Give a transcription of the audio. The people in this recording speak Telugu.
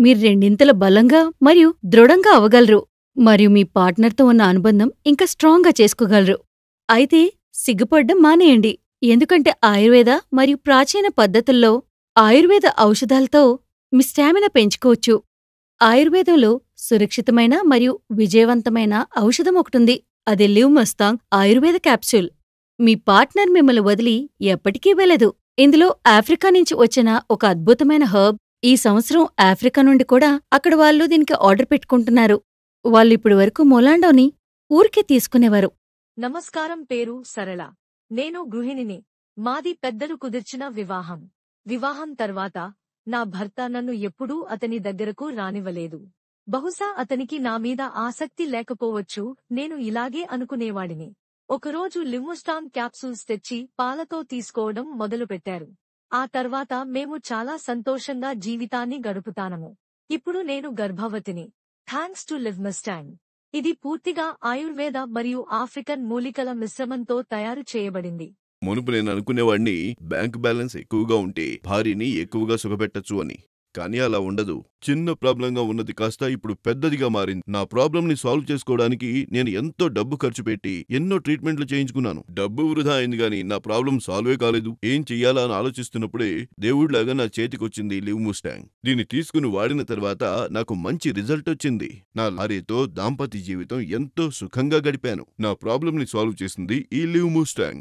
మీరు రెండింతల బలంగా మరియు దృఢంగా అవ్వగలరు మరియు మీ పార్ట్నర్తో ఉన్న అనుబంధం ఇంకా స్ట్రాంగ్గా చేసుకోగలరు. అయితే సిగ్గుపడ్డం మానేయండి, ఎందుకంటే ఆయుర్వేద మరియు ప్రాచీన పద్ధతుల్లో ఆయుర్వేద ఔషధాలతో మీ స్టామినా పెంచుకోవచ్చు. ఆయుర్వేదంలో సురక్షితమైన మరియు విజయవంతమైన ఔషధం ఒకటుంది. అది లివ్ మస్తాంగ్ ఆయుర్వేద క్యాప్సూల్. మీ పార్ట్నర్ మిమ్మల్ని వదిలి ఎప్పటికీ వెళ్ళదు. ఇందులో ఆఫ్రికా నుంచి వచ్చిన ఒక అద్భుతమైన హర్బ్. ఈ సంవత్సరం ఆఫ్రికా నుండి కూడా అక్కడ వాళ్ళు దీనికి ఆర్డర్ పెట్టుకుంటున్నారు. వాళ్ళిప్పుడు వరకు మొలాండోని ఊరికే తీసుకునేవారు. నమస్కారం, పేరు సరళ. నేను గృహిణిని. మాది పెద్దలు కుదిర్చిన వివాహం. వివాహం తర్వాత నా భర్త నన్ను ఎప్పుడూ అతని దగ్గరకు రానివ్వలేదు. బహుశా అతనికి నా మీద ఆసక్తి లేకపోవచ్చు, నేను ఇలాగే అనుకునేవాడిని. ఒకరోజు లివ్ముస్టాంగ్ క్యాప్సూల్స్ తెచ్చి పాలతో తీసుకోవడం మొదలుపెట్టారు. ఆ తర్వాత మేము చాలా సంతోషంగా జీవితాన్ని గడుపుతానము. ఇప్పుడు నేను గర్భవతిని. Thanks to లివ్ముస్టాంగ్. ఇది పూర్తిగా ఆయుర్వేద మరియు ఆఫ్రికన్ మూలికల మిశ్రమంతో తయారు చేయబడింది. మునుపు నేను అనుకునేవాడిని బ్యాంక్ బ్యాలెన్స్ ఎక్కువగా ఉంటే భార్యని ఎక్కువగా సుఖపెట్టచ్చు అని. కానీ అలా ఉండదు. చిన్న ప్రాబ్లంగా ఉన్నది కాస్త ఇప్పుడు పెద్దదిగా మారింది. నా ప్రాబ్లంని సాల్వ్ చేసుకోవడానికి నేను ఎంతో డబ్బు ఖర్చు పెట్టి ఎన్నో ట్రీట్మెంట్లు చేయించుకున్నాను. డబ్బు వృధా అయింది గాని నా ప్రాబ్లం సాల్వే కాలేదు. ఏం చెయ్యాలా అని ఆలోచిస్తున్నప్పుడే దేవుడిలాగా నా చేతికొచ్చింది లివ్ముస్టాంగ్. దీన్ని తీసుకుని వాడిన తర్వాత నాకు మంచి రిజల్ట్ వచ్చింది. నా భార్యతో దాంపత్య జీవితం ఎంతో సుఖంగా గడిపాను. నా ప్రాబ్లంని సాల్వ్ చేసింది ఈ లివ్ముస్టాంగ్.